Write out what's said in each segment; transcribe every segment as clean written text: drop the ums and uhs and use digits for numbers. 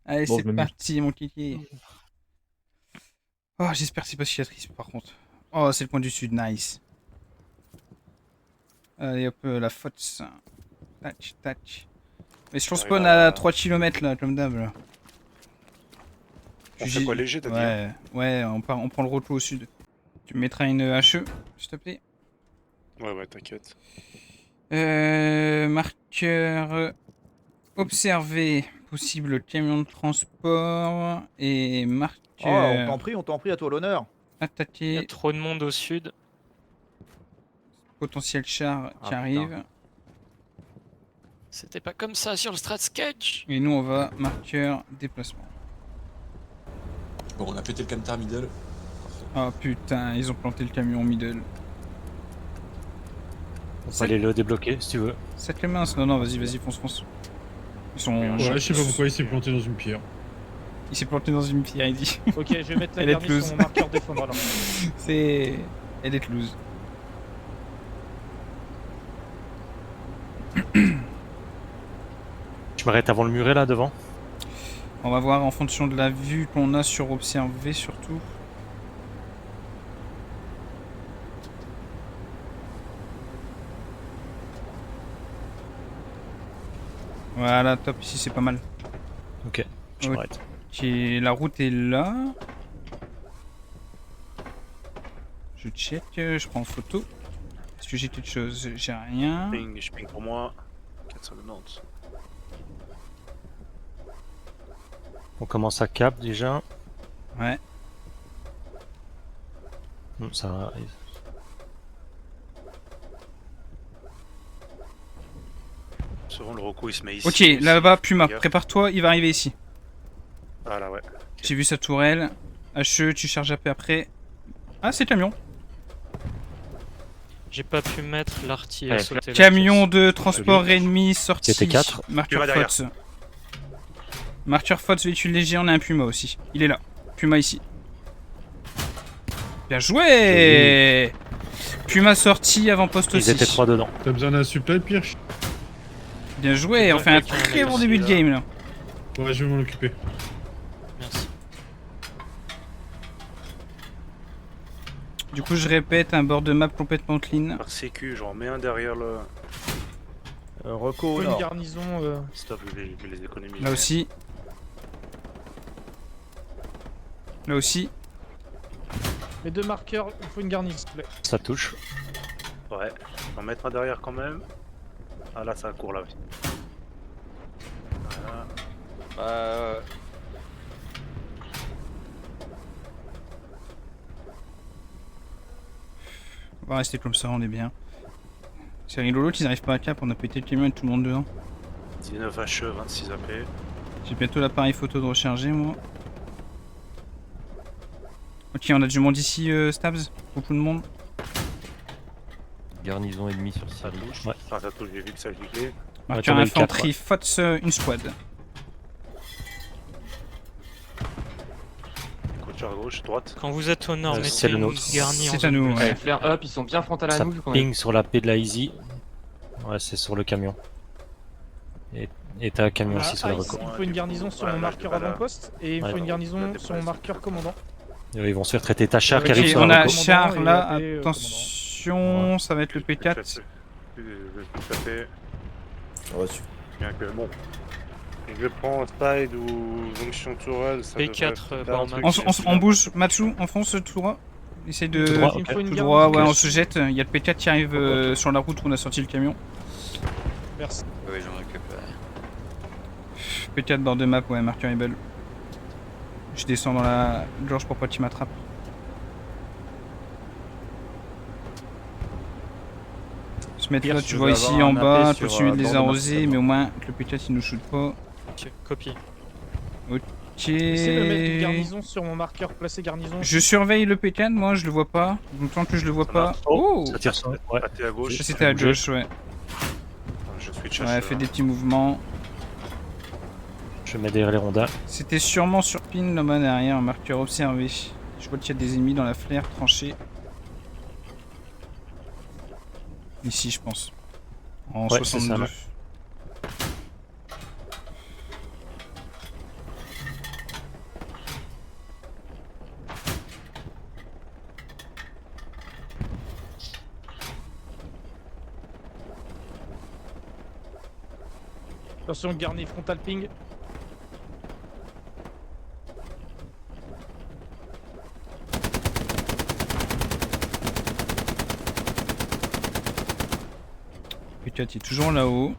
Allez, Bon, c'est je me mute. parti, mon kiki. Oh, j'espère que c'est pas cicatrice, par contre. Oh, c'est le point du sud, nice. Allez, hop, la faute. Tac, tac. Mais je pense J'arrive spawn à à... 3 km, là, comme d'hab, là. On fait quoi, léger, t'as dit, hein? Ouais, on prend le retour au sud. Tu me mettras une HE, s'il te plaît. Ouais, t'inquiète. Marqueur observé. Possible camion de transport. Et Oh, on marqueur t'en prie, à toi l'honneur. Il y a attaqué. trop de monde au sud. Potentiel char qui Ah, arrive. C'était pas comme ça sur le strat sketch. Et nous, on va marqueur déplacement. Bon, on a pété le camtar middle. Oh putain, ils ont planté le camion au middle. On peut aller le débloquer si tu veux. Sacré mince, non, vas-y, fonce. Ils sont. Ouais, Ouais, je sais pas pourquoi il s'est planté dans une pierre. Il s'est planté dans une pierre, il dit. Ok, je vais mettre la Elle est garnie close. sur mon marqueur défendre alors. C'est. Elle est loose. Je m'arrête avant le muret là devant. On va voir en fonction de la vue qu'on a sur observé surtout. Voilà, top, ici c'est pas mal. Ok, je Ok. m'arrête. La route est là. Je check, je prends en photo. Est-ce que j'ai quelque chose? J'ai rien. Je ping pour moi. 490. On commence à cap déjà. Ouais. Ça arrive. Souvent, le Rocco, il se met ici. Ok, là-bas, Puma, Regarde. prépare-toi, il va arriver ici. Ah là, ouais. J'ai vu sa tourelle. HE, tu charges AP après. Ah, c'est camion. J'ai pas pu mettre l'artillerie Ouais, à sauter. la Camion pièce. de transport ennemi sorti. C'était 4. Marqueur Puma derrière. Fox. Marqueur Fox, véhicule léger, on a un Puma aussi. Il est là. Puma ici. Bien joué. Puma sorti, avant-poste Ils aussi. étaient 3 dedans. T'as besoin d'un supply, Pirch? Bien joué, on fait un très bon début de game là. Ouais, je vais m'en occuper. Merci. Du coup, je répète, un bord de map complètement clean. Par sécu, j'en mets un derrière le. Reco au Faut une nord. garnison. Stop, je vais les économiser. Là aussi. Là aussi. Les deux marqueurs, il faut une garnison s'il te plaît. Ça touche. Ouais, j'en mettre un derrière quand même. Ah là, ça court là. Voilà. On va rester comme ça, on est bien. C'est rigolo qu'ils arrivent pas à cap, on a pété le camion et tout le monde dedans. 19 HE, 26 AP. J'ai bientôt l'appareil photo de recharger, moi. Ok, on a du monde ici, Stabs. Beaucoup de monde. Garnison ennemie sur Ça Syrie. touche. Ouais. Enfin, ça touche, j'ai vu que ça giclait. Marqueur t'en as eu quatre, infanterie, FOTS, une squad. Coach à gauche, droite. Quand vous êtes au nord, C'est mettez le une nôtre. garnie en C'est à nous, zone. ouais. Ouais, flare up, ils sont bien frontal à Ça nous vu qu'on est. ping sur la P de la Easy. Ouais, c'est sur le camion. Et t'as un camion Voilà. aussi sur la Ah, reco. il faut une garnison sur mon marqueur avant-poste et il Ouais. faut une La garnison déplacer. sur mon marqueur commandant. Ils vont se faire traiter ta char qui Ok, arrive Ok, sur on la a reco. char et là, AP, attention, ça va être le P4. Tout à fait. Reçu. Bien que bon. Je prends Spide ou Jonction Tourelle. Ça P4, devrait faire un Borman. truc, On bouge, Matsu, on fonce tout droit. Essaye de. Tout droit, Il me ok. faut une Tout garnison. droit, ouais, Ok. on se jette. Il y a le P4 qui arrive sur la route où on a sorti le camion. Merci. Oui, j'en récupère. P4 bord de map, ouais, marqueur Able. Je descends dans la gorge pour pas qu'il m'attrape. Se mettre là, Pierce, tu je vois vais ici avoir en un bas, AP peut sur, suivre de bord les de map, arroser, mais au moins que le P4 il nous shoot pas. Ok, copie. Ok. Essayez de mettre une garnison sur mon marqueur placé garnison. Je surveille le P4, moi je le vois pas. Donc tant que je le vois Ça pas. marche. Oh, Ça tire sur. Ouais. Pâté à gauche. ça c'était à Josh, ouais. Je switch Ouais, fait des petits mouvements. Je mets derrière les rondins. C'était sûrement sur pin là-bas derrière, un marqueur observé. Je vois qu'il y a des ennemis dans la flaire tranchée. Ici, je pense. En Ouais, c'est ça, 62. là. Attention, Garni, frontal ping. Peut-être il est toujours là-haut.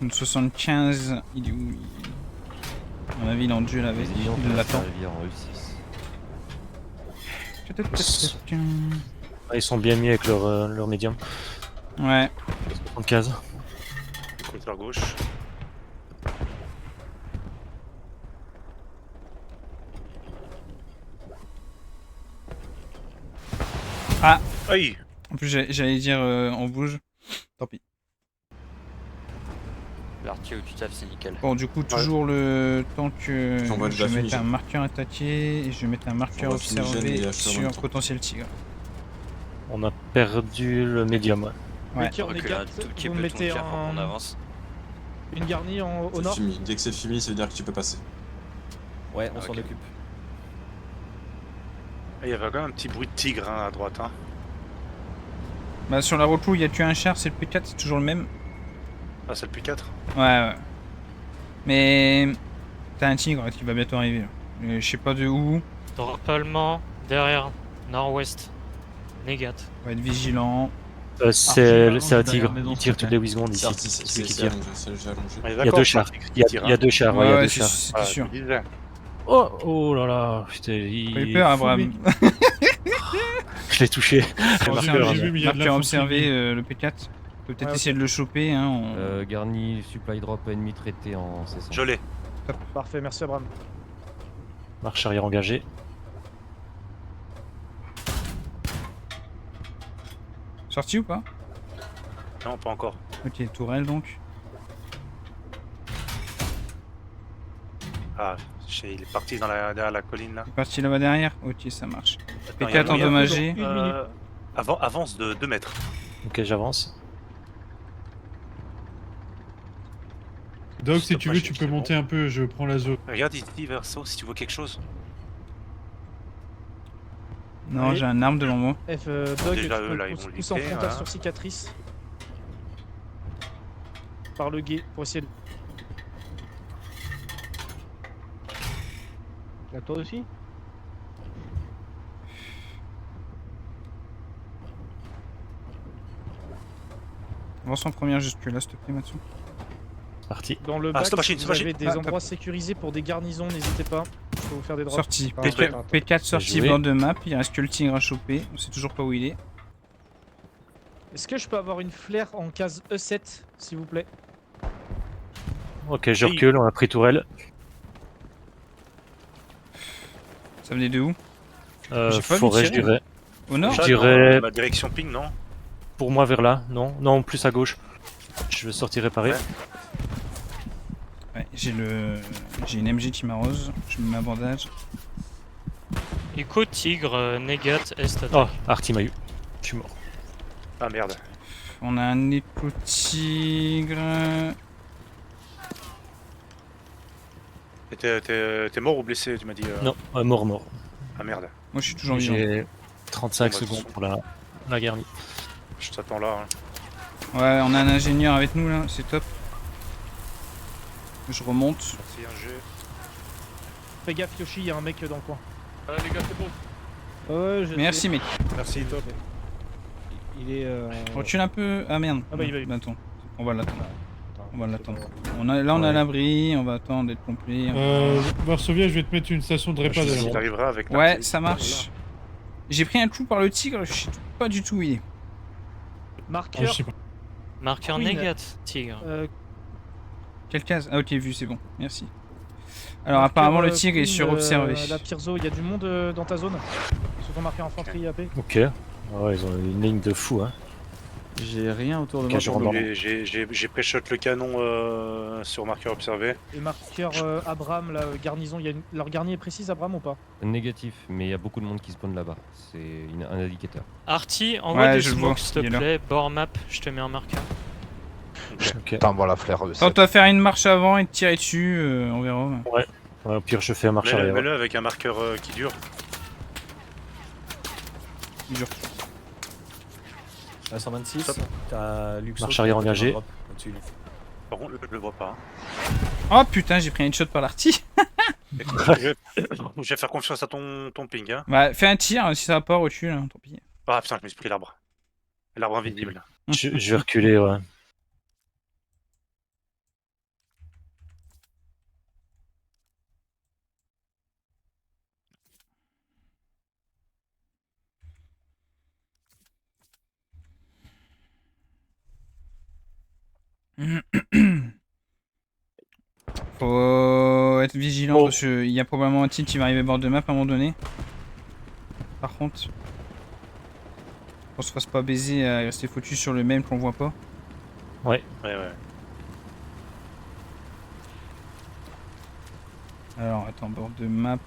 Une 75, il est où À mon avis, il est en duel avec. Il l'attend. Ah, ils sont bien mis avec leur médium. Ouais. En case. Contre gauche. Ah. Aïe. En plus, j'allais dire on bouge. Tant pis. L'artier où tu tapes, c'est nickel. Bon, du coup, toujours le temps que J'envoie je de la vais mettre fumigène. un marqueur attaqué et je vais mettre un marqueur J'envoie fumigène observé et acheteur en même sur temps. potentiel tigre. On a perdu le médium. Ouais. Ouais. Cœur Recule négat, un tout petit vous peu ton mettez tir pour qu'on un... avance. une Garni au C'est nord. fini. Dès que c'est fini, ça veut dire que tu peux passer. Ouais, on Ok. s'en occupe. Il y avait quand même un petit bruit de tigre hein, à droite. Hein. Bah, sur la route où il y a tué un char, c'est le P4, c'est toujours le même. Ah, c'est le P4. Ouais, ouais. Mais t'as un tigre qui va bientôt arriver. Là. Je sais pas de où. Drop allemand, derrière, nord-ouest. Négat. On va être vigilant. C'est un tigre. Il tire toutes les 8 secondes C'est ici. arti, C'est c'est celui qui c'est tire. allongé, c'est allongé. On est Il y a d'accord, deux c'est chars. un tigre Il y a, qui tire, il y a hein. deux chars. Ouais, il y a deux chars. c'était Ah, sûr. je me disais. Oh là là. Putain, T'as eu peur, Abraham. je l'ai touché. Oh, Marqueur, j'ai vu, mais il y a de la Marqueur fonction. observé, le P4. On peut peut-être Ouais, essayer de le choper. Hein, Garni, supply drop ennemi traité en C100. Je l'ai. Parfait, merci Abraham. Marche arrière engagée. Sorti ou pas? Non, pas encore. Ok, tourelle donc. Ah, il est parti derrière la colline là. Il est parti là-bas derrière? Ok, ça marche. Attends, il y a P4 moyen- endommagé. Une minute. Avance de 2 mètres. Ok, j'avance. Doc, si Stop tu veux, machine, tu peux c'est monter un peu, je prends la zone. Regarde ici, Verso, si tu vois quelque chose. Non, Oui. j'ai un arme devant moi. F, Dog, Déjà, tu eux, peux là, ils vont pousser en lutter, frontal hein. sur cicatrice. Par le guet, pour essayer de... Là, toi aussi? Avance en première jusque là, s'il te plaît, Mathieu. Parti. Dans le Ah, bac, stop machine, vous stop machine. avez des Ah, endroits sécurisés pour des garnisons, n'hésitez pas. Je peux vous faire des drops. Sorti. Ah, P4, attends, attends. P4 sorti joué. bord de map. Il reste que le tigre à choper. On sait toujours pas où il est. Est-ce que je peux avoir une flaire en case E7, s'il vous plaît? Ok, je recule. On a pris tourelle. Ça venait de où? J'ai pas vu Forêt, je tirer. dirais. Au nord? Je dirais- Ma direction ping, non? Pour moi, vers là. Non, non, plus à gauche. Je vais sortir réparer. Ouais. Ouais, j'ai une MG qui m'arrose. Je me mets un bandage. Écho, tigre, négat, est, attaque. Oh, Arti m'a eu. Je suis mort. Ah merde. On a un écho tigre. Et t'es mort ou blessé, tu m'as dit Non, mort. Ah merde. Moi, je suis toujours vivant. J'ai 35 Bon, bah, secondes pour la garnie. Je t'attends là. Hein. Ouais, on a un ingénieur avec nous là, c'est top. Je remonte. Merci, un G. Fais gaffe Yoshi, il y a un mec dans le coin. Ah, les gars, c'est bon. Ouais, je Merci mec. Merci, top. Il est. Recule un peu. Ah merde. Ah bah, il va y- Attends, on va l'attendre. On va c'est l'attendre. bon. Là on est à Ouais. l'abri, on va attendre d'être complet. Varsovia, je vais te mettre une station de repas Je sais derrière. qu'il arrivera avec la Ouais, petite- ça marche. J'ai pris un coup par le tigre, je sais pas du tout où il est. Oh, je Marqueur, sais pas. Marqueur Queen. négat, tigre. Quelle case? Ah ok, vu, c'est bon, merci. Alors marqueur, apparemment le tigre est Queen, surobservé. La Pirzo, il y a du monde dans ta zone? Sur ton marqueur infanterie AP? Ok. Ouais, ils ont une ligne de fou, hein. J'ai rien autour de Ok, moi. je pour rentre me- dans- J'ai pré-shot le canon sur marqueur observé. Et marqueur Abraham, la garnison, il y a leur garni est précise Abraham ou pas? Négatif, mais il y a beaucoup de monde qui spawn là-bas. C'est un indicateur. Arty, envoie Ouais, des je le smokes vois, s'il te il est là. plaît. Bord map, je te mets un marqueur. Ok. T'envoies la flaire E7. Tente à faire une marche avant et te tirer dessus, on verra. Ouais, au pire, je fais un marche arrière. Mets-le avec un marqueur qui dure. Dur. À 126, Stop. t'as Luxo. Marche arrière engagée. Oh, Par contre, je le vois pas. Oh putain, j'ai pris un headshot par l'arty. Je vais faire confiance à ton ping. Hein. Bah, fais un tir, si ça va pas au-dessus, là, tant pis. Ah putain, je me suis pris l'arbre. L'arbre invisible. Je vais reculer, ouais. Faut être vigilant Oh. parce qu'il y a probablement un tilt qui va arriver bord de map à un moment donné. Par contre, qu'on se fasse pas baiser à rester foutu sur le même qu'on voit pas. Ouais. Alors attends, bord de map,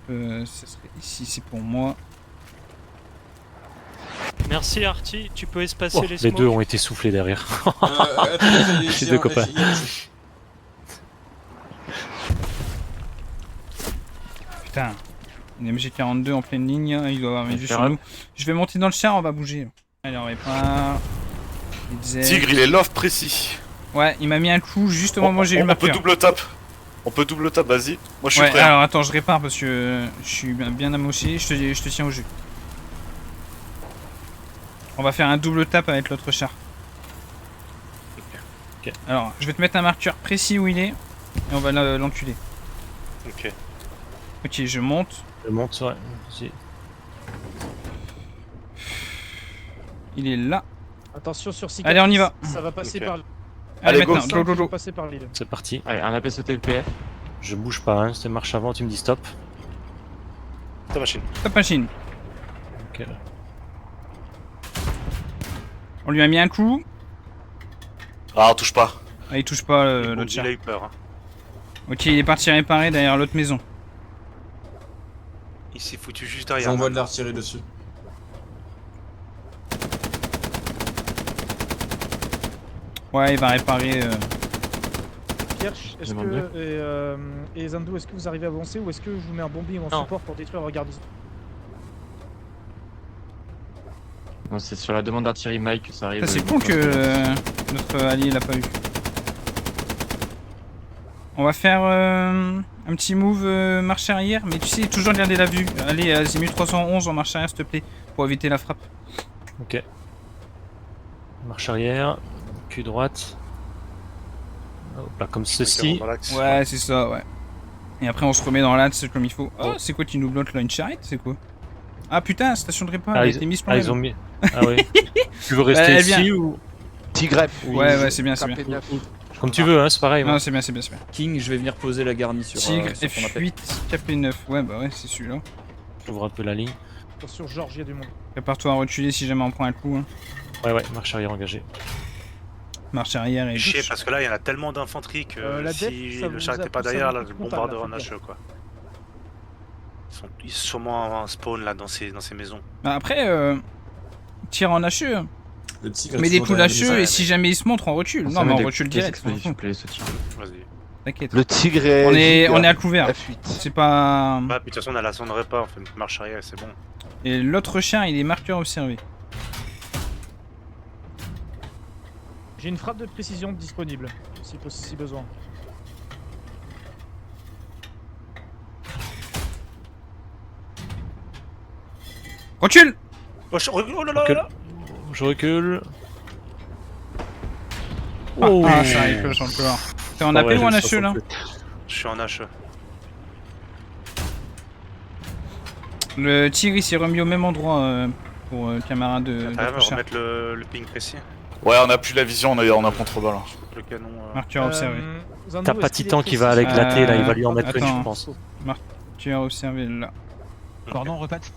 ça serait ici, c'est pour moi. Merci Arty, tu peux espacer Oh, les les smokes. deux ont été soufflés derrière. Attendez, J'ai deux copains. Putain, une MG42 en pleine ligne, il doit avoir mis juste sur nous. Je vais monter dans le char, on va bouger. Allez, on répare. Tigre, il est love précis. Ouais, il m'a mis un coup juste au moment où j'ai eu le On peut marqueur. double tap. On peut double tap, vas-y. Moi je suis Ouais, prêt. alors attends, je répare parce que je suis bien amoché, je te tiens au jus. On va faire un double tap avec l'autre char. Ok. Alors, je vais te mettre un marqueur précis où il est, et on va l'enculer. Ok. Ok, je monte. Je monte, ouais. Il est là. Attention sur Cicatrice. Allez, on y va. Ça va passer Ok. par. Allez, Allez, go. maintenant, go, go, go. Passer par l'île. C'est parti. Allez, un appel sauté le PF. Je bouge pas, hein. C'était marche avant, tu me dis stop. Ta machine. Top machine. Ok. On lui a mis un coup. Ah, touche pas. Ah, il touche pas l'autre Il char. a eu peur. Hein. Ok, il est parti réparer derrière l'autre maison. Il s'est foutu juste derrière. J'envoie de l'artillerie dessus. Ouais, il va réparer. Pierre, est-ce Demande que. Et Zando, est-ce que vous arrivez à avancer ou est-ce que je vous mets un bombier en Non. support pour détruire le garde? Non, c'est sur la demande d'artillerie Mike que ça arrive. Ça, c'est con que notre allié l'a pas eu. On va faire un petit move marche arrière, mais tu sais, toujours garder la vue. Allez, azimut 311 en marche arrière, s'il te plaît, pour éviter la frappe. Ok. Marche arrière. Cul droite. Hop là, comme ceci. Ouais, c'est ça, ouais. Et après, on se remet dans l'axe comme il faut. Oh, c'est quoi, tu nous bloques là une charrette? C'est quoi? Ah putain, station de répa, elle a été mise pour ils ont mis. Ah oui. Tu veux rester elle ici vient. ou. Tigre. Ouais, c'est bien, c'est bien. Comme tu veux, hein, c'est pareil. Non, moi. c'est bien, c'est bien, c'est bien. King, je vais venir poser la garniture. Tigre, F8, KP9. Ouais, bah ouais, c'est celui-là. J'ouvre un peu la ligne. Attention, Georges, il y a du monde. Prépare-toi à reculer si jamais on prend un coup. Hein. Ouais, marche arrière engagée. Marche arrière et Chier gauche. parce que là il y en a tellement d'infanterie que la def, si ça le vous char a était pas poussé derrière, un là, peu je de frontal, bombarde là, en faites HE quoi. Ils sont sûrement en spawn là dans ces maisons. Bah après, tire en HE. Le tigre. Mets des coups d'HE ouais, et si jamais il se montre, on recule. Non, mais on recule direct. on s'en fout. Vas-y. T'inquiète. Le tigre On est à couvert. F8. C'est pas. Bah, puis de toute façon on a la sonde repas, on fait une marche arrière, c'est bon. Et l'autre chien, il est marqueur observé. J'ai une frappe de précision disponible, si besoin. Recule. Oh là là Recule. là. Je recule. Ah, ça arrive que encore. T'es en AP ou en HE là? Je suis en HE. Le tigre il s'est remis au même endroit pour le camarade de T'arrives à l'autre chien. remettre le ping précis? Ouais, on a plus la vision, on a contre-balle. Le canon. Marqueur observé. Zando, T'as est-ce pas qu'il est Titan qui va précis aller glatter là, il va lui en mettre une, attends. je pense. Marqueur observé là. Pardon, répète.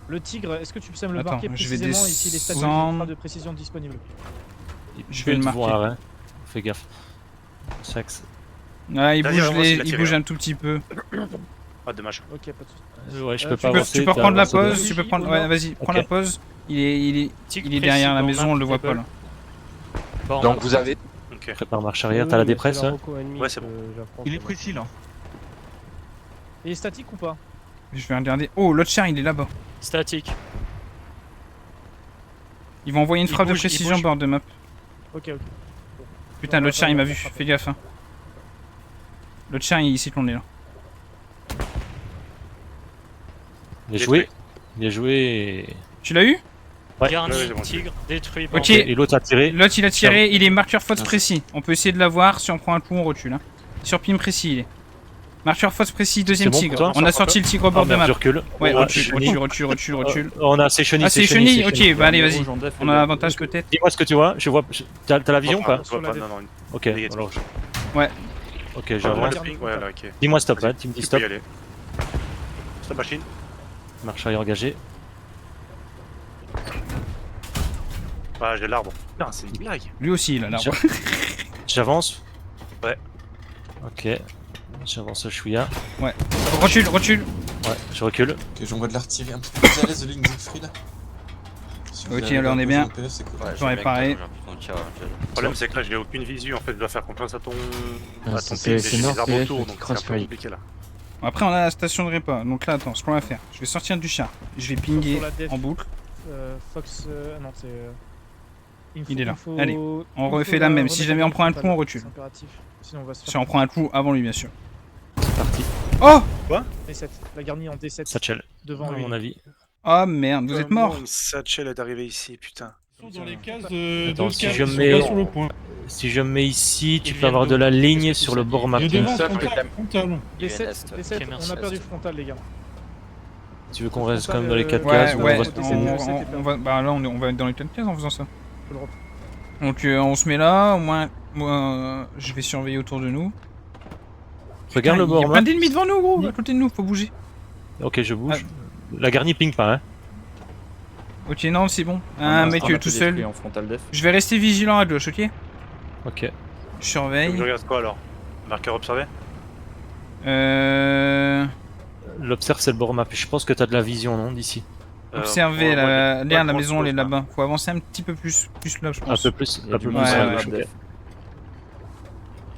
Le tigre, est-ce que tu peux me le Attends, marquer je vais précisément ici les statuts descendre. une frappe de précision disponible? Je vais le marquer. Voir, hein. Fais gaffe. Sax. Ah, il Vas-y, bouge, vraiment, c'est la il tirée, bouge hein. un tout petit peu. Ah, dommage. Ok, pas de soucis. Ouais, je peux tu pas peux- avancer. Tu peux t'as reprendre la avancé de- pause, tu peux prendre. au Ouais, nord. vas-y, prends Ok. la pause. Il est Tigre derrière la précis maison, dans on le voit map, pas là. Bon, Donc vous avez. Ok. Prépare marche arrière, t'as la dépresse, hein. Ouais, c'est bon. Il est précis là. Il est statique ou pas? Je vais regarder. Oh, l'autre chien il est là-bas. statique. Ils vont envoyer une Il frappe de bouge, il précision bouge. bord de map. Ok. Putain, l'autre chien il m'a vu, fais gaffe. Hein. L'autre chien il cyclone là. Bien joué. Bien joué. Tu l'as eu? Ouais. Garni, Ouais, j'ai bon. tigre, détruit. Ok. Et l'autre a tiré. L'autre il a tiré, il est marqueur faute précis. On peut essayer de l'avoir, si on prend un coup on recule. Hein. Sur pim précis il est. Marqueur faute précis, deuxième bon pour tigre. toi, On a sorti le tigre au bord de map. Je recule. Ouais, Oh, recule, recule. On a ses chenilles. Ah c'est chenille, ok, bah allez vas-y. Jean Def, On a l'avantage peut-être. Dis-moi ce que tu vois. Je vois. T'as la vision ou pas? Je vois pas, non, non. Ok. Négatif. Alors, Ouais. ok, Ouais, j'avance. ouais, là, ok. Dis-moi stop. Vas-y, Hein. Tu me dis tu stop. peux y aller. Stop machine. Marche arrière engagée. Ah, j'ai l'arbre. Putain, c'est une blague. Lui aussi il a l'arbre. J'avance. Ouais. Ok. J'avance au chouïa. Recule. Ouais, je recule. Ok, j'envoie de l'artillerie un petit peu plus à l'aise de ligne Siegfried. Si vous Ok, avez là, on est un bien. peu de PF, c'est cool. Ouais, J'aurais paré. Le problème, c'est que là, j'ai aucune visu. En fait, je dois faire confiance à ton. Ah, à ton c'est ping. J'ai des Nord arbres PF autour, qui donc c'est un peu crossfire. compliqué là. Après on a la station de repas. Donc là attends, ce qu'on va faire. Je vais sortir du char. Je vais pinguer Sur la def. en boucle. Fox. Non, c'est. Il est là. Allez, on refait la même. Si jamais on prend un coup, on recule. C'est impératif. Sinon, on va se Si faire. on prend un coup avant lui bien sûr. C'est parti. Oh D7. La garnie en D7 Satchel. devant À lui. mon avis. Oh merde, vous êtes mort. Une satchel est arrivée ici, putain. Ils sont dans les cases Attends, de si cap, je ils sont mets- pas sur le point. Si je me mets ici, tu Ils peux viennent avoir de d'où? la ligne sur le bord Et mapping. devant, ça, frontal. D7, Est. D7, Ok, merci. on a perdu le frontal, les gars. Tu veux qu'on reste quand même dans les 4 Ouais, cases ou ouais, on va se- on va, bah là on va être dans les 4 cases en faisant ça. Faut le reprendre. Donc on se met là, au moins moi je vais surveiller autour de nous. Regarde le Il y bord a map. plein d'ennemis devant nous gros, à côté de nous, faut bouger. Ok, je bouge. La garnie ping pas, hein. Ok non c'est bon, un mec tout seul. En frontal def. Je vais rester vigilant à gauche, ok? Ok. Je Je surveille. regarde quoi alors? Marqueur observé? L'observe, c'est le bord map. Je pense que t'as de la vision, non, d'ici? Observez ouais, la ouais, la ouais, maison elle est ouais. là-bas. Faut avancer un petit peu plus là je Un pense. peu plus, un peu plus Ouais, à ouais, gauche, ok.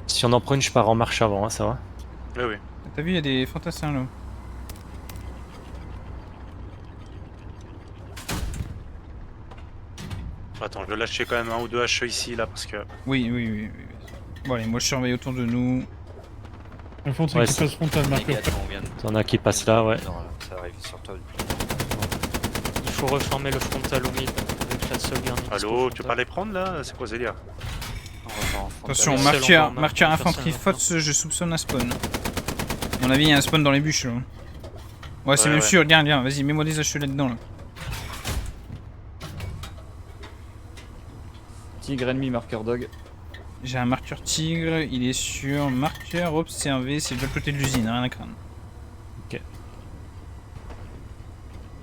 Si on en prend une, je pars en marche avant, hein, ça va? Oui, oui. T'as vu il y a des fantassins là. Attends, je vais lâcher quand même un ou deux HE ici là parce que. Oui. Bon allez, moi je surveille autour de nous. Infantry Ouais, qui c'est- passe frontal, marqueur. T'en as qui passent là, ouais. Ça arrive sur toi. Il faut reformer le frontal au mid avec la seule garnie. Allô, tu peux pas les prendre là? C'est quoi ce délire? Attention, Seul en marqueur bord, marqueur personne infanterie ne va Fox, je soupçonne un spawn. À mon avis il y a un spawn dans les bûches là. Ouais c'est Ouais, même ouais. sûr, regarde, vas-y mets-moi des HE là-dedans là. Tigre ennemi, marqueur dog. J'ai un marqueur tigre, il est sur marqueur observé, c'est de l'autre côté de l'usine, rien à craindre.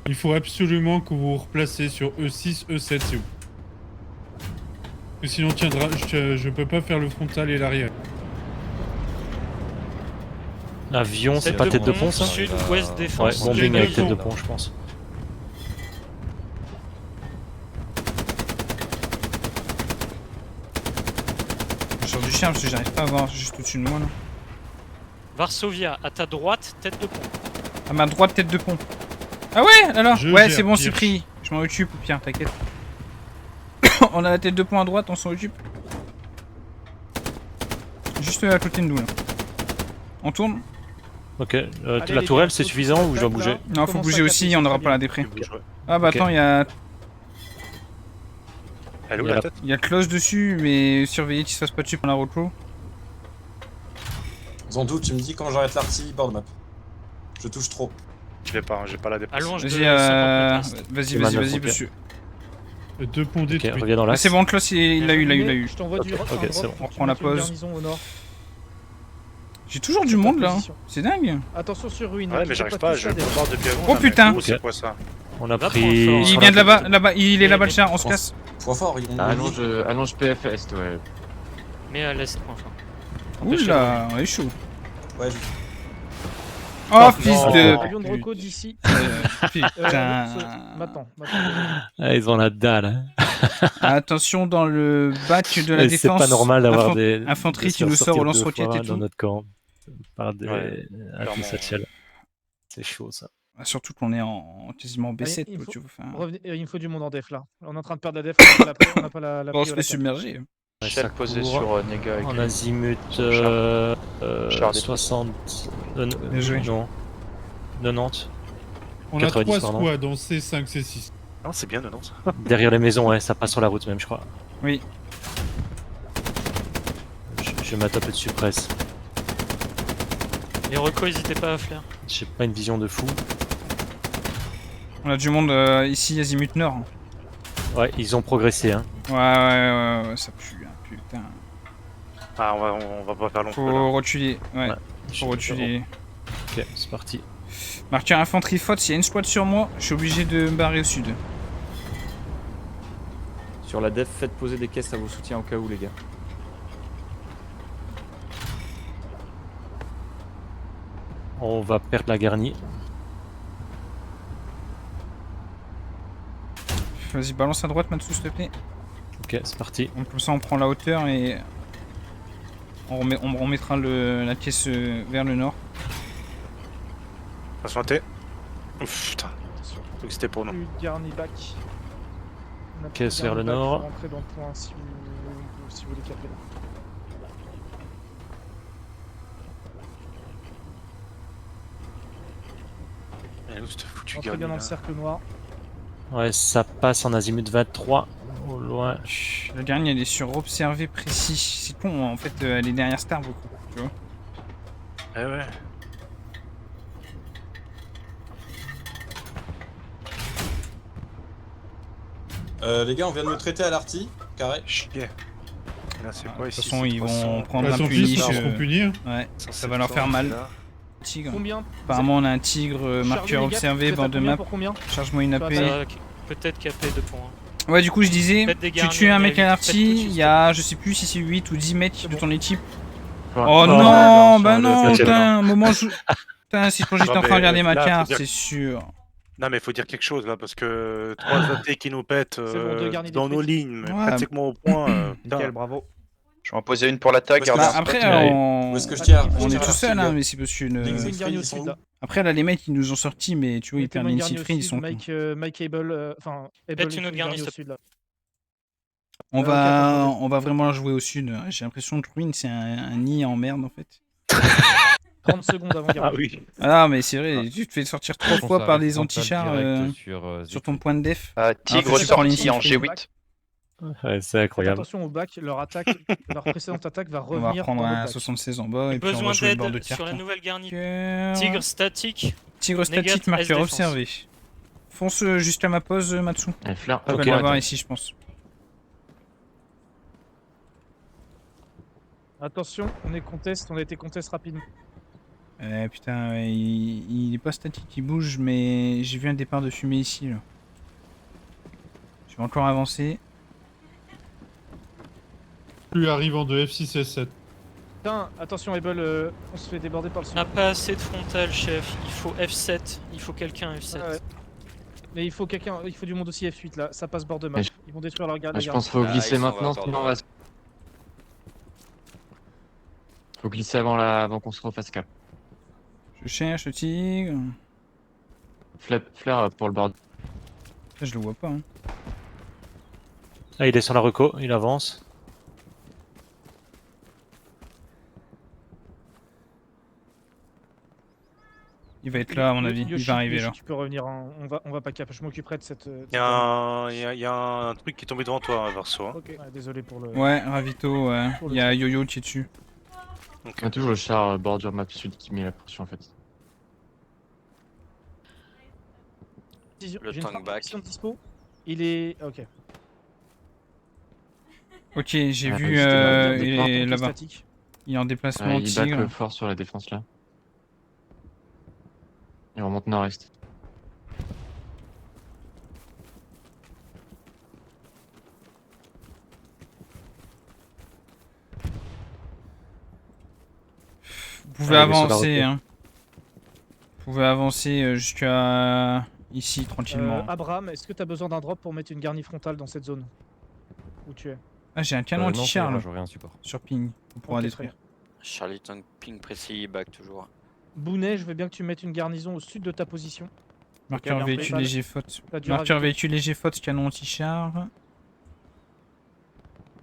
Il faut absolument que vous vous replacez sur E6, E7, c'est où? Parce que sinon, je peux pas faire le frontal et l'arrière. L'avion, c'est pas tête de pont, ça? Sud, ouest, Ouais, défense. bombing avec tête de raison. pont, je pense. Je sors du chien parce que j'arrive pas à voir juste au-dessus de moi là. Varsovia, à ta droite, tête de pont. À ma droite tête de pont. Ah ouais alors Je ouais gère, c'est bon c'est Pierre. pris. Je m'en occupe Pierre, t'inquiète. On a la tête de pont à droite, on s'en occupe. Juste à côté de nous là. On tourne? Ok, Allez, la les tourelle, gars, c'est faut suffisant que ou je dois ça bouger? tape, là. Non faut Commence bouger à aussi, taper, on n'aura très pas la bien. dépré. Tu bouges, ouais. Ah bah Ok. attends il y a Elle est où Il y a la la- tête? il y a close dessus mais surveillez qu'il se fasse pas dessus pendant la repos. Zandou, tu me dis quand j'arrête l'artillerie bord de map. Je touche trop. Je l'ai pas, hein, j'ai pas la dépense. Allonge de Vas-y 50 mètres. vas-y Manœuvre, vas-y ok. monsieur. Deux ponts Ok, détruits. reviens dans Ah, l'axe. c'est bon Klaus il l'a eu. Je t'envoie du Ok, un c'est drop, bon. On tu reprend la mets une pause. garnison au nord. J'ai toujours du Sur ta monde là. position. C'est dingue. Attention sur ruine. Ouais, mais j'arrive pas, je le bombarde depuis avant. Oh, là, mais putain. où, c'est Ok. quoi ça? On a Va pris... prendre fort. Il vient de là-bas, il est là-bas le chien, on se casse. Trop fort, ils ont. Allonge PF Est, ouais. Mais à l'est, enfin. Oula, on est chaud. Ouais, Oh fils de... Avion de reco d'ici. Putain. Maintenant. Ah, ils ont la dalle. Hein. Attention dans le bac de la Et c'est défense. pas normal d'avoir des... Infanterie de qui se nous faire sort au sortir lance-roquettes deux et fois dans tout. notre camp. Par des Ouais, clairement. anti-satchel. C'est chaud, ça. Ah, surtout qu'on est en quasiment B7. il quoi, faut- tu vois, enfin, Il me faut du monde en def là. On est en train de perdre la def, on n'a pas la on se prio fait à la carte. submerger. Ouais, Shell ça posé court. sur Nega avec En lui. azimut Char des 60. Bien joué. Non. 90. On 90, a 3 pardon. squads en C5, C6. Non, c'est bien, non, ça. Derrière les maisons, ouais, ça passe sur la route même, je crois. Oui. Je mets un peu dessus presse. Les recos, n'hésitez pas à flair. J'ai pas une vision de fou. On a du monde ici, azimut nord. Ouais, ils ont progressé, hein. Ouais, ça pue, hein, putain. Ah, on va pas faire long feu, là. Faut reculer, ouais. Je Faut reculer. Ok, c'est parti. Marqueur infanterie faute, s'il y a une squad sur moi, je suis obligé de me barrer au sud. Sur la def, faites poser des caisses à vos soutiens au cas où, les gars. On va perdre la garnie. Vas-y, balance à droite, Matsu, s'il te plaît. Ok, c'est parti. Donc, comme ça, on prend la hauteur et on remettra la pièce vers le nord. Attention à T. Ouf, putain. Attention. Donc c'était pour nous. Plus de garni back. On a plus Caisse de vers le garni back, nord. faut rentrer dans le point si vous voulez caper là. Et où cette foutu Rentrez garni, bien dans là le cercle noir. Ouais, ça passe en azimut 23. Au loin. La dernière, elle est sur observer précis. C'est con, en fait, elle est derrière Star beaucoup. Tu vois. Eh ouais. Les gars, on vient de me traiter à l'arty, carré. Chier. Là, c'est De quoi toute ici? façon, c'est ils 300. vont prendre Bah, un tant pis, punish. ils se feront punir. Ouais, ça 100, va leur faire mal. là. Tigre. Combien Apparemment, on a un tigre, Chargez marqueur les gars, observé, vous êtes à bord de combien map. pour combien? Charge-moi une AP. Ouais, Ça, peut-être capé 2 points. Ouais, du coup, je disais, Faites des tu garnis, tues un on mec évite, à faites tout de l'arty, suite, il y a, je sais plus si c'est 8 ou 10 mecs C'est de bon. ton équipe. Ouais. Oh Ouais, non, ouais, bah ouais, non, ouais, putain, un moment, putain, si j'étais en Non, train de mais regarder ma là, faut carte, dire- c'est sûr. Non, mais faut dire quelque chose là, parce que 3 AT qui nous pètent C'est bon, 2 garnis dans nos détruits. lignes, mais Ouais. pratiquement au point. Putain. Nickel, bravo. Je vais en poser une pour l'attaque, Parce que garder Bah, un après, spot. on... Où est-ce que je tire on Je est tire à tout seul, l'arty, hein, gars. mais c'est parce qu'une... Dès que Mettez c'est une garni au ils sont sud où là. Après, là, les mecs, ils nous ont sortis, mais tu vois, ils Mettez-moi perdent une une garni petite au free, ils sud, sont cons. Mike Able, enfin, Able, Faites il une faut autre garni, au s'il te sud là. On ok, va... attends, on va vraiment jouer au sud. J'ai l'impression que Ruin, c'est un nid en merde, en fait. 30 secondes avant Ah garni. oui. Ah, mais c'est vrai, tu te fais sortir 3 Je pense fois à par un des frontal anti-chars direct sur ton point de def. Tigre Alors que tu prends sorti en l'initiative. G8. Ouais, c'est Faites incroyable. attention au back, leur attaque, leur précédente attaque va On va revenir reprendre dans un le back. 76 en bas et puis on va Besoin jouer le bord de d'aide terre. sur la nouvelle garnie. Tigre Tigre statique. statique, Négate, marqueur S défense. observé. Fonce jusqu'à ma pause, Matsu. Et Flair, Tu Ok, vas l'avoir attends. ici, je pense. Attention, on est contest, on a été contest rapidement. Putain, il est pas statique, il bouge, mais j'ai vu un départ de fumée ici, là. Je vais encore avancer. Plus arrivant de F6 S7. Putain, attention Able, on se fait déborder par le On sud. n'a pas assez de frontal, chef. Il faut F7. Il faut quelqu'un F7. Ouais. Mais il faut quelqu'un, il faut du monde aussi F8 là, ça passe bord de map. Mais je- Ils vont détruire leur garde. Je pense qu'il faut Ah, glisser ils sont maintenant, encore sinon on dans- va se... Faut glisser avant qu'on se refasse cap. Je cherche le tigre. Flair pour le bord. Là, je le vois pas. Hein. Ah, il est sur la reco, il avance. Il va être là, à mon avis. Il va arriver là. Tu peux revenir, hein. on va pas cap, je m'occuperai de cette. Il y a un truc qui est tombé devant toi, hein, Verso. Hein. Ok, ouais, désolé pour le. Ouais, Ravito, ouais. Pour le Il y a Yo-Yo qui est dessus. Ok. On a toujours le char bordure map sud qui met la pression en fait. Le J'ai une tank back. partition de dispo. Il est. Ok. Ok, j'ai Ah, vu, c'était bien, il bien, est Donc, là-bas. statique. Il est en déplacement, Il tigre. back fort sur la défense là. Et on remonte nord-est. Vous pouvez Ah, il est sur la avancer, reco. hein. Vous pouvez avancer jusqu'à ici, tranquillement. Abraham, est-ce que tu as besoin d'un drop pour mettre une garnie frontale dans cette zone où tu es? Ah, j'ai un canon Non, ça anti-char, ira, là, j'aurai un support. sur ping. On pourra Ok, détruire. Charlie Tank ping précis, back toujours. Bounet, je veux bien que tu mettes une garnison au sud de ta position. Marqueur Ok, véhicule bien. léger faute. T'as du Marqueur ravito. véhicule léger faute, canon anti-char.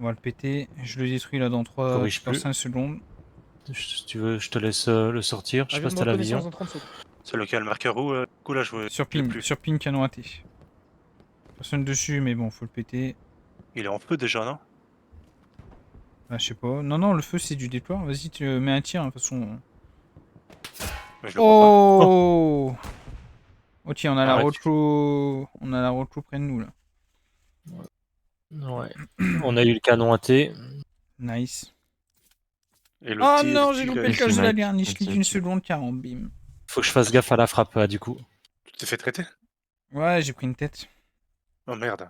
On va le péter. Je le détruis là dans 3 Corrige dans plus. 5 secondes. Si tu veux, je te laisse le sortir. Je sais pas Avion si de t'as la reconnaissance vision. dans 30 secondes. C'est lequel, le marqueur où du coup là je vois. Sur il est ping, plus. sur ping canon AT. Personne dessus, mais bon, faut le péter. Il est en feu déjà, non? Ah, je sais pas. Non, non, le feu c'est du déploir. Vas-y, tu mets un tir, hein, de toute façon. Mais je le vois Oh Ok, on a la Arrête. road on a la road près de nous là. Ouais. On a eu le canon AT. Nice. pas. Et le Oh tir, non, le j'ai tir, loupé il- le cache de la snipe, garnie. le Je clique tir. une seconde 40, bim. Faut que je fasse gaffe à la frappe du coup. Tu t'es fait traiter? Ouais, j'ai pris une tête. Oh merde.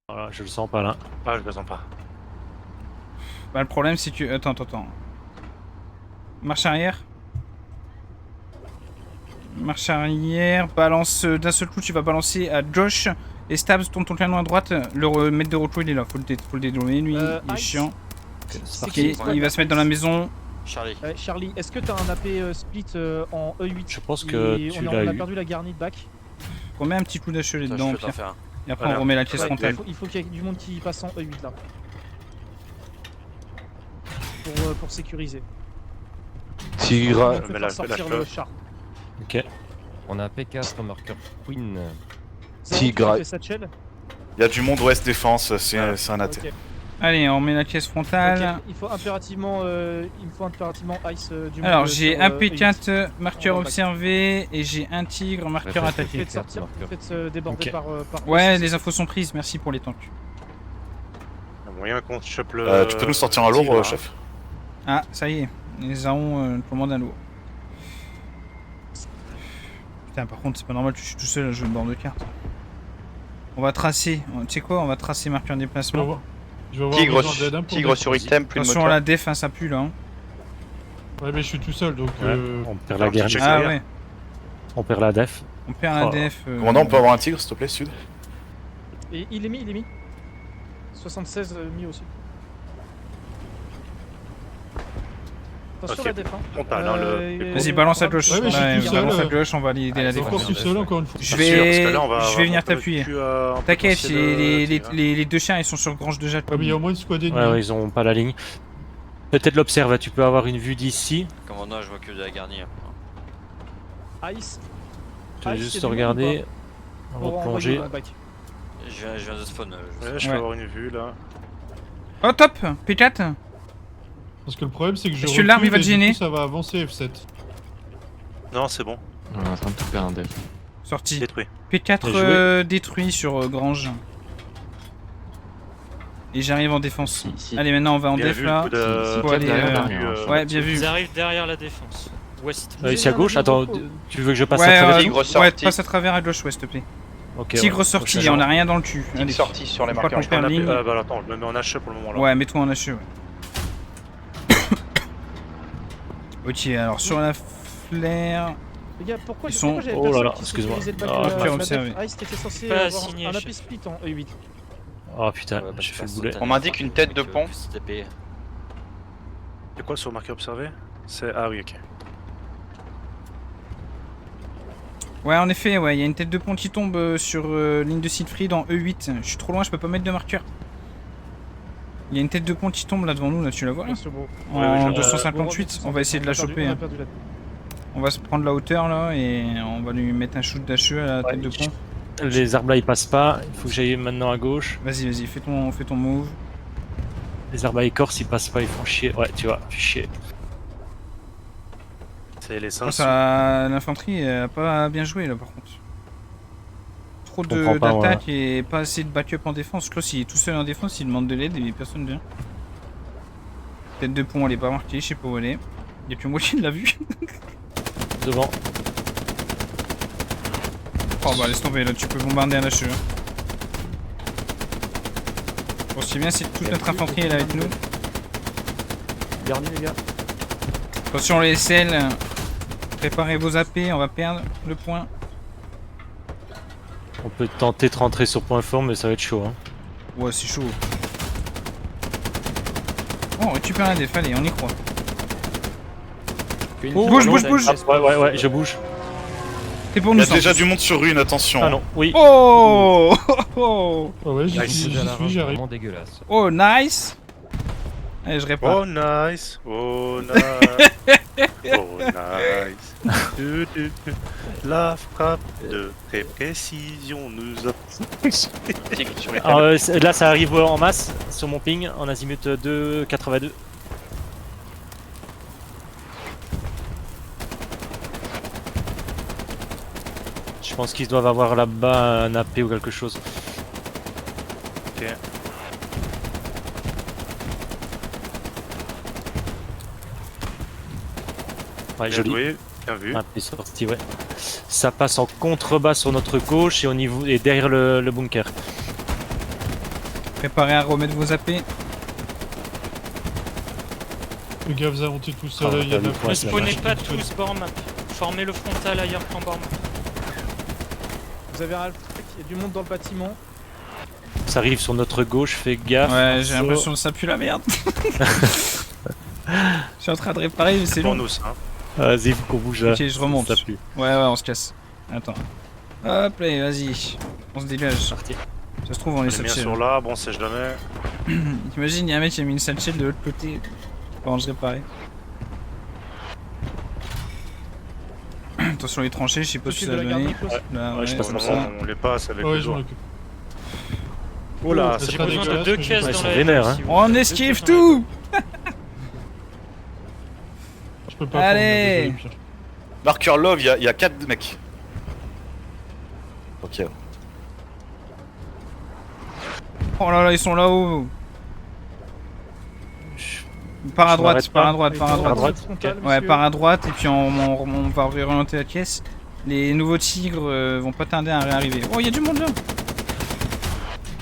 Voilà, je le sens pas là. Ah, je le sens pas. Bah, le problème c'est que. Attends. Marche arrière. Marche arrière. Balance d'un seul coup, tu vas balancer à Josh. Et Stabs, tourne ton canon à droite. Le maître de retour, il est là. Faut le dédommer, lui. Il est Ice. chiant. C'est Ok, qui il va se mettre dans la maison. Charlie. Charlie, est-ce que t'as un AP split en E8? Je pense que Et tu on l'as a eu. perdu la garnie de back. Remets un petit coup d'HE Ça, dedans, je au peux t'en pire. faire un. Et après, Voilà. on remet la caisse Ouais, frontale. il faut qu'il y ait du monde qui passe en E8 là. Pour sécuriser. Tigre. On peut faire sortir le char. Ok. On a un P4 marqueur Queen. Tigre. Satchel. Il y a du monde ouest défense, c'est un AT. Ok. Allez, on met la caisse frontale. Ok, il faut impérativement Ice du Alors, monde j'ai sur, un E8. P4 marqueur On va back. observé et j'ai un tigre marqueur Ouais, faites- attaqué. Faites sortir, faites déborder Ok. par Ouais, E6. les infos sont prises, merci pour les tanks. Il y a moyen qu'on se chope le. Tu peux nous sortir un lourd, tigre, hein. chef? Ah, ça y est, les arons commandent un lourd. Putain, par contre, c'est pas normal que je suis tout seul à jouer le bord de carte. On va tracer, tu sais quoi, on va tracer marqueur Je vais déplacement. avoir, je vais avoir besoin d'aide, hein, pour Tigre mettre- sur item, plus de Attention à moteur. la def, hein, ça pue là. Hein. Ouais, mais je suis tout seul donc. Ouais, on perd la alors, garnie. check Ah derrière. ouais, On perd la def. on perd la Oh. def. Commandant, on peut avoir un tigre, s'il te plaît, sud? Et il est mis. 76 mis aussi. Attention Ok. la def hein. Frontal, hein, le- Vas-y, balance à gauche. Ouais, mais je suis tout seul, balance à gauche, on va aider la Je suis encore défense. tout seul encore une fois. Je Sûr, parce que là, on va vais venir monter t'appuyer. dessus, un T'inquiète, potentiel, tigre, hein. les deux chiens ils sont sur Grange de Jacques. Ouais, mais il y a au moins une squad ennemie. Ouais, ouais, ils ont pas la ligne. Peut-être l'observe, tu peux avoir une vue d'ici. Commandant, je vois que de la garnie. Ice. Tu veux Ice, juste c'est du monde regarder. ou On pour va envoyer plonger. le back. Je viens de spawn. Ouais, je Ouais. peux avoir une vue là. Oh top, P4. Parce que le problème c'est que je. Est-ce que l'arme, il va recule te et du gêner coup, ça va avancer F7. Non, c'est bon. On est en train de tout perdre un def. Sorti. Détruit. P4 Bien joué. détruit sur Grange. Et j'arrive en défense. Si. Allez, maintenant on va en Bien def vu, là. le coup de- Faut aller, derrière, Ouais, bien vu. Ils arrivent derrière la défense. Ouest. Ici à gauche, attends, tu veux que je passe à Ouais, travers Tigre ouais, sorti. passe à travers à gauche, ouais, s'il te plaît. Ok, Tigre ouais. sorti, Donc, je- on a rien dans le cul. Tigre Allez. sorti sur les Faut pas marqueurs. qu'on perde ligne. Bah attends, je me mets en HE pour le moment là. Ouais, mets-toi en HE, ouais. Ok, alors sur la flair. Les gars, pourquoi Ils sont- j'avais oh là personne là, qui excuse-moi. sécurisait le back Ah, de ok, la observé. def? Ice, t'étais censé Pas avoir signé, un AP chef. split en E8. Oh putain, Ouais, bah, j'ai je fait le passe boulet. au On m'indique une tête de pont. C'est quoi sur marqueur observé? C'est. Ah oui, ok. Ouais, en effet, ouais, il y a une tête de pont qui tombe sur ligne de Siegfried en E8. Je suis trop loin, je peux pas mettre de marqueur. Il y a une tête de pont qui tombe là devant nous, là, tu la vois là Attention, bro. En Ouais, 258, on va essayer de la choper. Hein. On va se prendre la hauteur là et on va lui mettre un shoot d'HE à la tête de pont. Les arbres là ils passent pas, il faut que j'aille maintenant à gauche. Vas-y, fais ton move. Les arbres à écorce ils passent pas, ils font chier. Ouais, tu vois, fais chier. C'est les Oh, 500. l'infanterie a pas bien joué là par contre. Trop comprends pas, d'attaques et pas assez de backup en défense. Klaus il est tout seul en défense, il demande de l'aide et personne vient. Tête de pont elle est pas marquée, je sais pas où elle est. Y'a que moi qui l'a vue. Devant. Oh bah laisse tomber là, tu peux bombarder un HE. Bon, ce qui est bien c'est que toute notre infanterie elle est avec nous. Garni les gars. Attention les SL, préparez vos AP, on va perdre le point. On peut tenter de rentrer sur point fort mais ça va être chaud. Hein. Ouais c'est chaud. Oh on récupère la def, allez on y croit. Oh, Bouge, non, bouge, bouge. Ouais, je bouge. C'est pour Il y nous a ça. déjà du monde sur Rune, attention. Ah non, oui. Oh oh, Oh ouais, j'y C'est suis, déjà la range j'arrive. vraiment dégueulasse. oh nice. Allez, je répare. Oh nice, oh nice, oh nice. La frappe de très précision nous a... Tigre sur les Alors, là, ça arrive en masse sur mon ping en azimut 2,82. Je pense qu'ils doivent avoir là-bas un AP ou quelque chose. Ok. Ouais, Bien joli. joué, bien vu. AP sorti, ouais. Ça passe en contrebas sur notre gauche et au niveau et derrière le bunker. Préparez à remettre vos AP. Les gars, vous avancez tout seul, Ah, il y a t'as vu, 9 ouais, Ne c'est spawnez dommage. pas tous bord map. Formez le frontal ailleurs qu'en bord map. Vous avez un half track, il y a du monde dans le bâtiment. Ça arrive sur notre gauche, fais gaffe. Ouais, j'ai Marceau. l'impression que ça pue la merde. Je suis en train de réparer, mais c'est Pour long. nous, ça. Vas-y, faut qu'on bouge là. Ok, je remonte. Ça pue. Ouais, on se casse. Attends. Hop là, vas-y. On se dégage. Parti. Ça se trouve, on est On est bien satchel. sur l'arbre, on sait jamais. Imagine, il y a un mec qui a mis une satchel de l'autre côté pendant que je réparais. Attention les tranchées, je sais pas si S'occupe ça de a la garde donné. Nikos. Là, Ouais, je passe Pour comme le ça. moment, on les passe avec Ouais, les je m'en doigts. occupe. Oh là, Ça c'est J'ai sera besoin de dégueulasse, 2 mais caisses ils dans sont la vénères, LM, hein. si vous On voulez. esquive Deux caisses dans la tout. Je peux pas. Allez. prendre, désolé, Marqueur love, il y a 4 mecs. Ok. Oh là là, ils sont là-haut. Par à Je droite, m'arrête par pas. à droite, par à droite. droite. Frontal, Ouais, monsieur. par à droite, et puis on va réorienter la caisse. Les nouveaux tigres vont pas tarder à réarriver. Oh, il y a du monde là.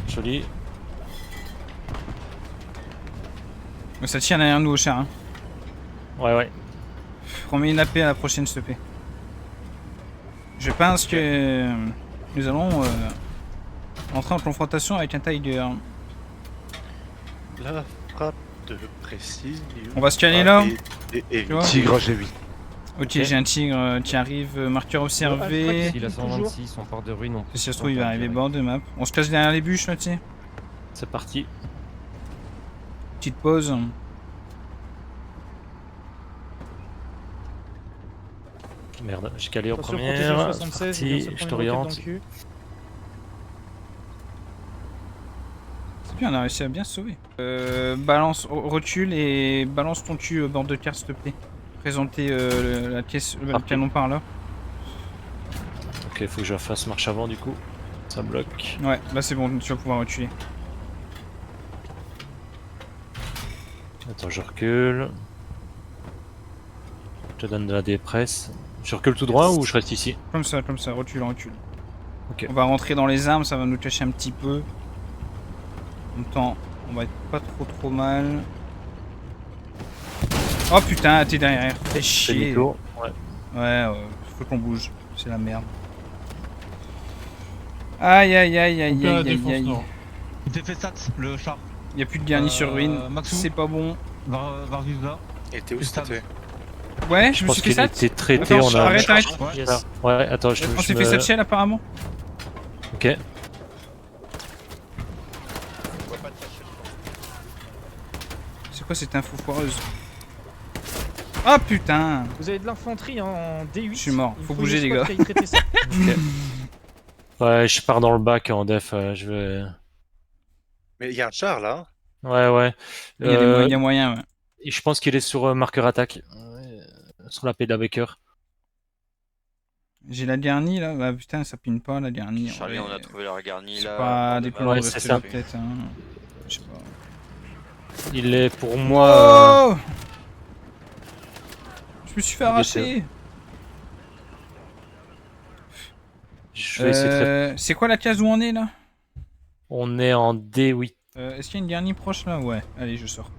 Joli. Ça tient derrière nous, au cher. Hein. Ouais, ouais. Remets une AP à la prochaine, s'il te plaît. Je pense que nous allons entrer en confrontation avec un Tiger. La frappe de précision. On va se caler là. Et Tu vois Tigre, j'ai 8. Ok, j'ai un tigre qui arrive, marqueur observé. S'il a Toujours. 126, on part de ruine. Si ça se trouve, il va arriver bord de map. On se cache derrière les bûches là, tu sais. C'est parti. Petite pause. Merde, j'ai calé en Attention, première. protégé 76, il vient de se Parti, je prendre une roquette dans t'oriente. le cul. C'est bien, on a réussi à bien se sauver. Balance, recule et balance ton cul au bord de carte, s'il te plaît. Présenter la caisse, le Parfait. canon par là. Ok, faut que je fasse marche avant du coup. Ça bloque. Ouais, là c'est bon, tu vas pouvoir reculer. Attends, je recule. Je te donne de la dépresse. Je recule tout droit ou je reste ici? Comme ça, recule, recule. Ok. On va rentrer dans les armes, ça va nous cacher un petit peu. En même temps, on va être pas trop mal. Oh putain, t'es derrière. Fais C'est chier. Nico. Ouais. Ouais, faut qu'on bouge. C'est la merde. Aïe aïe aïe aïe On perd la aïe aïe défense aïe. nord. Il t'est fait sat, le char. Y'a plus de garni sur ruine. Maxou. C'est pas bon. Va vivre là. Et t'es où Stade. c'était? Ouais, je Je me pense suis fait qu'il ça. était traité. Attends, On a. arrête. Ouais. Yes. Ouais, attends, je On s'est me- fait cette shell apparemment. Ok. C'est quoi cette info foireuse? Ah putain. Vous avez de l'infanterie en D8. Je suis mort. Il Faut une bouger, les squad gars. qui aille traiter ça. Ouais, je pars dans le bac en def. Je vais. Mais il y a un char là. Ouais, ouais. Il y a, il y a moyen, ouais. Et je pense qu'il est sur marqueur attaque. Sur la Peda Baker. J'ai la dernière là. Bah putain, ça pine pas la dernière. Charlie, on a trouvé leur garni C'est là. pas des plans Ouais, de c'est rester ça. là peut-être. Hein. Je sais pas. Il est pour moi. Oh je me suis fait arracher. Je vais essayer de. C'est quoi la case où on est là? On est en D8. Est-ce qu'il y a une dernière proche là? Ouais, allez, je sors.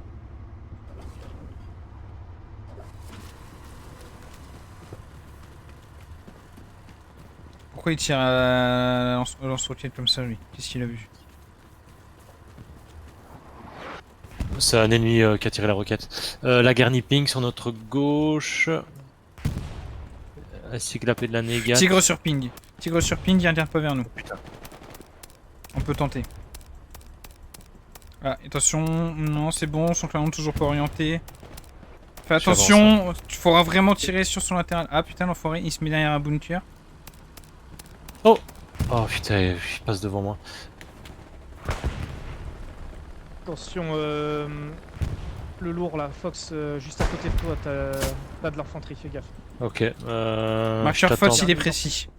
Pourquoi il tire à lance-roquette comme ça lui? Qu'est-ce qu'il a vu? C'est un ennemi qui a tiré la roquette. La garni ping sur notre gauche. Ainsi que la paix de la négat. Tigre sur ping. Tigre sur ping, il vient pas vers nous. Putain. On peut tenter. Ah, attention, non, c'est bon, son canon toujours pas orienté. Fais J'avance, attention, tu faudra vraiment tirer sur son latéral. Ah putain, l'enfoiré, il se met derrière un bunker. Oh putain, il passe devant moi. Attention, le lourd là, Fox, juste à côté de toi, t'as de l'infanterie, fais gaffe. Ok. Marqueur je Fox, t'attends. il est précis.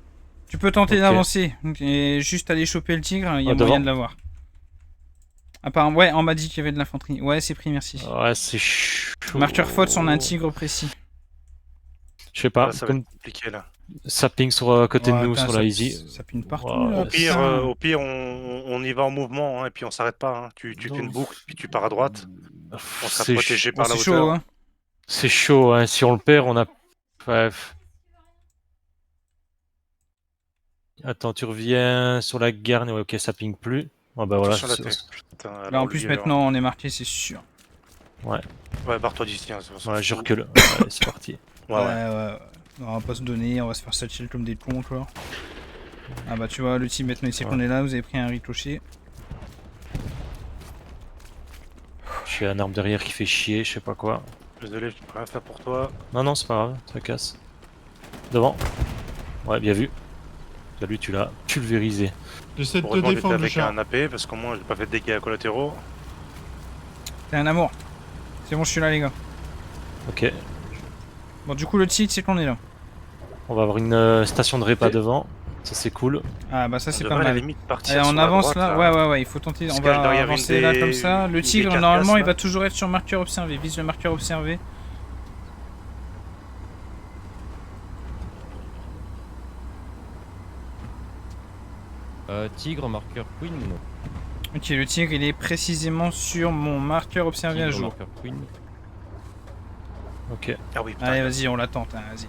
Tu peux tenter Ok. d'avancer et juste aller choper le tigre, il y a Devant. moyen de l'avoir. Apparemment, ouais, on m'a dit qu'il y avait de l'infanterie. Ouais, c'est pris, merci. Ouais, c'est chaud. Marqueur Fox, on a un tigre précis. Je sais pas, Là, ça va comme être compliqué là. ça ping sur côté Ouais, de nous, putain, sur la easy. Ça pine partout. Ouais, là, putain. Au pire, on y va en mouvement hein, et puis on s'arrête pas. Hein. Tu fais une boucle, puis tu pars à droite. On sera C'est protégé par la C'est hauteur. chaud, hein. C'est chaud, hein. Si on le perd, on a. Bref. Attends, tu reviens sur la garni. Ouais, ok, ça ping plus. Oh, bah voilà. Attention à la tête. Putain, Là, alors, en plus, lui, maintenant, on est marqué, c'est sûr. Ouais, barre-toi d'ici. Hein, Ouais, je recule. Allez, c'est parti. Ouais. On va pas se donner, on va se faire satchel comme des cons encore. Ah bah tu vois, le team maintenant il sait qu'on est là, vous avez pris un ricochet. J'ai un arme derrière qui fait chier, je sais pas quoi. Désolé, je peux rien faire pour toi. Non, non, c'est pas grave, ça casse. Devant. Ouais, bien vu. Lui, tu l'as pulvérisé. J'essaie de te Heureusement que j'étais défendre le avec char. un AP parce qu'au moins j'ai pas fait de dégâts collatéraux. T'es un amour. C'est bon, je suis là les gars. Ok. Bon du coup le titre c'est qu'on est là. On va avoir une station de repas devant. Ça, c'est cool. Ah bah ça c'est On pas devrait à la mal. limite partir Allez, on sur la avance droite, là. Ouais, il faut tenter. Il se On cache va derrière avancer une là des- comme ça. une Le des tigre carcasses, normalement il là. va toujours être sur marqueur observé. Vise le marqueur observé. Tigre, marqueur Queen. Ok, le tigre il est précisément sur mon marqueur observé à Tigre, jour. marqueur Queen. Ok. Ah oui, putain. Allez vas-y on l'attend, hein, vas-y.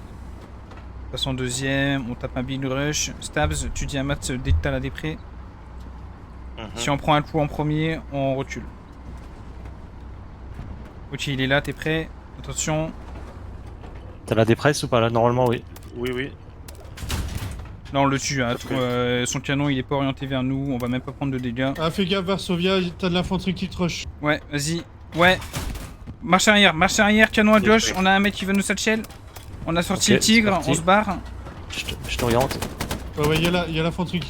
Passe en deuxième, on tape un big rush. Stabs, tu dis à Matt dès que t'as la dépré. Mhm. Si on prend un coup en premier, on recule. Ok, il est là, t'es prêt? Attention. T'as la dépresse ou pas là? Normalement, oui. Oui. Là on le tue, hein. Ok. Son canon il est pas orienté vers nous, on va même pas prendre de dégâts. Ah, fais gaffe, Varsovia, t'as de l'infanterie qui te rush. Ouais, vas-y. Ouais. Marche arrière, canon à Bien gauche, fait. on a un mec qui veut nous satchel. On a sorti Ok, le tigre, c'est parti. on se barre. Je t'oriente. Ouais, y a l'infanterie qui.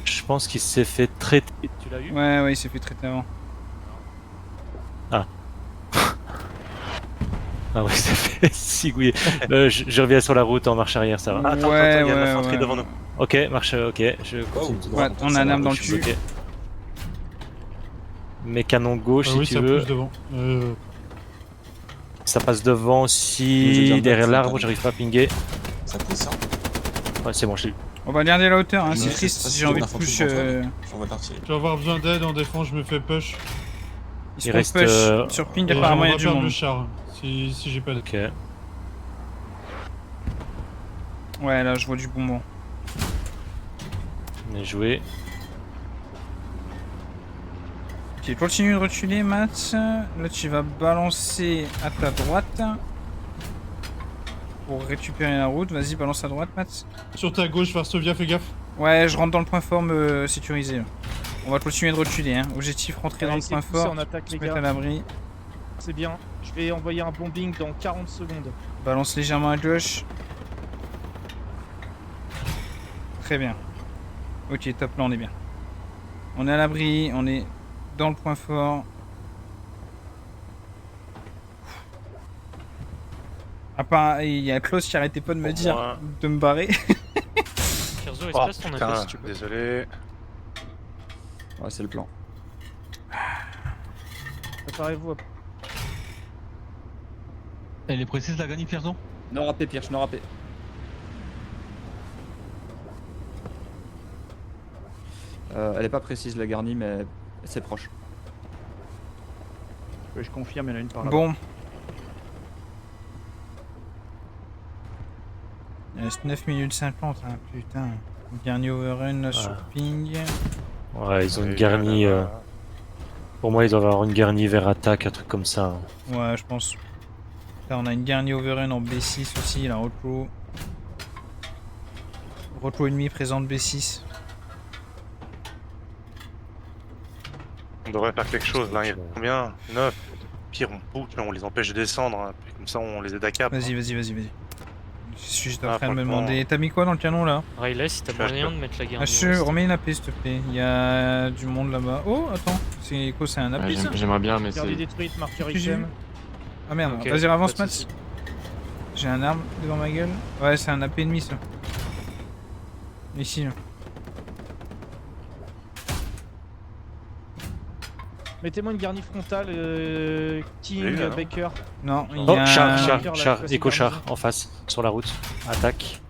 Je pense qu'il s'est fait traiter. Tu l'as eu? Ouais, il s'est fait traiter avant. Ah ouais, ça fait cigouiller. Je reviens sur la route en marche arrière, ça va. Attends, il y a de l'infanterie devant nous. Ok, marche, ok. Je continue tout droit. Ouais, on a un arme dans le cul. Ok. Mes canons gauche, Ah si oui, tu ça veux. pousse devant. Ça passe devant Moi, j'ai si déjà derrière un l'arbre, tank. j'arrive pas à pinguer. Ça descend. Ouais, c'est bon, je l'ai eu. On va garder la hauteur, hein, Ouais, c'est c'est triste, pas j'ai si envie on de a infanterie push. devant On va partir. Je vais avoir besoin d'aide en défense, je me fais push. Ils se Il font reste, push sur ping, Et apparemment il y on a va du perdre monde. le char si j'ai pas d'aide. Ok. Ouais, là je vois du bonbon. Bien joué. Ok, continue de reculer, Matt. Là tu vas balancer à ta droite. Pour récupérer la route, vas-y, balance à droite, Matt. Sur ta gauche, Varsovia, fais gaffe. Ouais, je rentre dans le point fort sécurisé. Là. On va continuer de reculer, hein. Objectif rentrer dans le point fort. On attaque Se les mettre à gars, l'abri. c'est bien. Je vais envoyer un bombing dans 40 secondes. Balance légèrement à gauche. Très bien. Ok, top, là on est bien. On est à l'abri, on est dans le point fort. À part, il y a Klaus qui arrêtait pas de me Pour dire moi. de me barrer. Kerzo, Oh espace ton AP putain, si tu peux. désolé. Ouais, c'est le plan. Préparez-vous à... Elle est précise la gagne, Pierson? Non râpé, Pierre, non râpé. Elle est pas précise la garnie, mais c'est proche. Ouais, je confirme, il y en a une par là. Bon. Il reste 9 minutes 50, hein, putain. Dernier overrun là, sur ping. Ouais, ils ont une Et garnie. là, Pour moi, ils doivent avoir une garnie vers attaque, un truc comme ça. Ouais, je pense. Là, on a une garnie overrun en B6 aussi, la repos. Repos ennemi présente B6. On devrait faire quelque chose là, il y a combien 9. Pire, on pousse, on les empêche de descendre, hein. Puis comme ça on les aide à cap. Vas-y, vas-y, vas-y, vas-y. Je suis juste en Ah, train de me franchement. demander. T'as mis quoi dans le canon là? Riley, si t'as Je suis moyen de mettre la garnie. H, remets une AP s'il te plaît. Il y a du monde là-bas. Oh, attends. C'est quoi? C'est un AP ça? J'aimerais bien, mais Garde détruite, marqueur item. Ah merde, Ok, vas-y, avance, pas de Mats. soucis. J'ai un arme devant ma gueule. Ouais, c'est un AP ennemi ça. Ici là. Mettez-moi une garnie frontale, King, Oui, là, non. Baker. Non, il y Oh, a char, un... char, là, char, c'est éco-char garni. en face, sur la route. Attaque.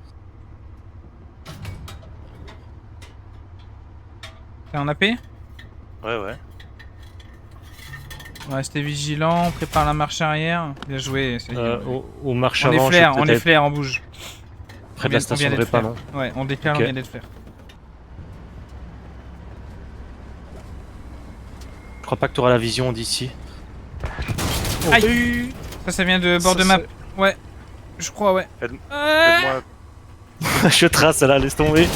T'es en AP? Ouais, ouais. Restez vigilant, on prépare la marche arrière. Bien joué. Au marche On est avant, flair, je on vais est peut-être flair, on bouge. près de la station de d'être repas, flair. non? Ouais, on déclare, Ok. on vient d'être flair. Je crois pas que tu auras la vision d'ici. Aïe! Ça vient de bord de map. Ouais. Je crois, ouais. Aide-moi. Je trace là, laisse tomber.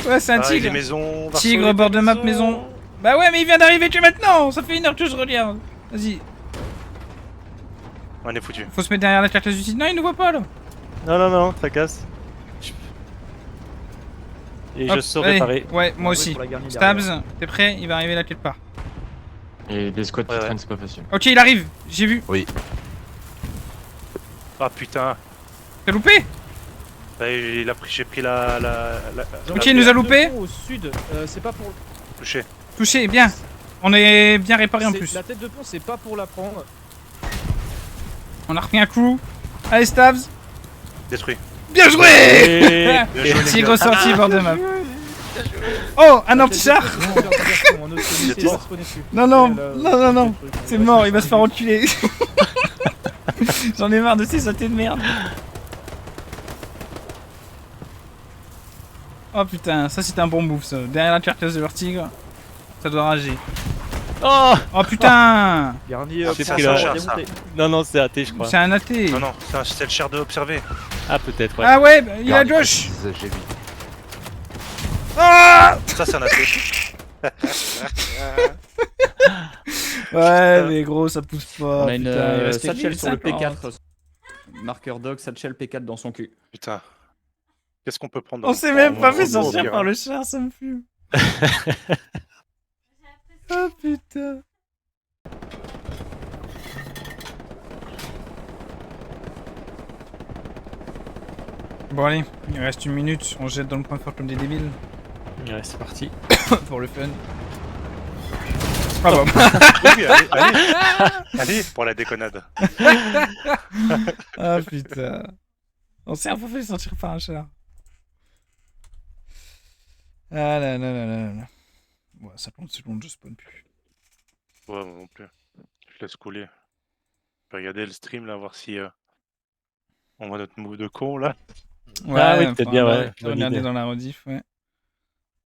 Ouais, c'est un Ah, il y a tigre. des maisons. Tigre, Varso, bord des de map, maison. Bah ouais, mais il vient d'arriver que maintenant. Ça fait 1 heure que je regarde. Vas-y. On est foutu. Faut se mettre derrière la carcasse du site. Non, il nous voit pas là. Non, non, non, tracasse. Et je Hop, saurai allez. réparer. Ouais, moi Ouais, aussi. pour la garnie derrière. Stabs, t'es prêt? Il va arriver là quelque part. Et les squats qui Ouais, traînent, c'est pas facile. Ok, il arrive. J'ai vu. Ah putain. T'as loupé? Bah, j'ai pris la Ok, il nous a loupé. Au sud, c'est pas pour. touché. Touché, bien. On est bien réparé en c'est- plus. La tête de pont, c'est pas pour la prendre. On a repris un coup. Allez, Stabs. Détruit. Bien joué. Et... Bien joué, les Tigre gars. sorti, bord de map. Oh, un anti-char. Non, non, non, non, non. C'est mort, il va se faire enculer. J'en ai marre de ces sautés de merde. Oh putain, ça c'était un bon move ça. Derrière la carcasse de leur tigre, ça doit rager. Oh, Oh putain. Garni, J'ai ça, pris ça la... charge, ça. Non, non, c'est raté, je crois. C'est un AT. Non, non, c'est le cher de observer. Ah, peut-être, ouais. Ah ouais, bah, il a Josh. J'ai vu. Ah Ça, c'est un athée. ouais, mais gros, ça pousse pas. On a une putain, il restait satchel sur le 1050. P4. Marqueur dog, satchel P4 dans son cul. Putain. Qu'est-ce qu'on peut prendre dans On le s'est fond, même pas fait au sortir pire, par hein. le char, ça me fume. Oh putain. Bon allez, il reste 1 minute, on se jette dans le point fort comme des débiles. Ouais, c'est parti. Pour le fun. Ah bah. Oui, allez, pour la déconnade. Ah putain. On s'est un peu fait sortir par un char. Ah là là là là là. Ouais, 50 secondes, je spawn plus. Ouais, moi non plus. Je laisse couler. Je vais regarder le stream là, voir si on voit notre move de con là. Ouais, Ah oui, peut-être bien, ouais. Bonne Regardez idée. dans la rediff, ouais.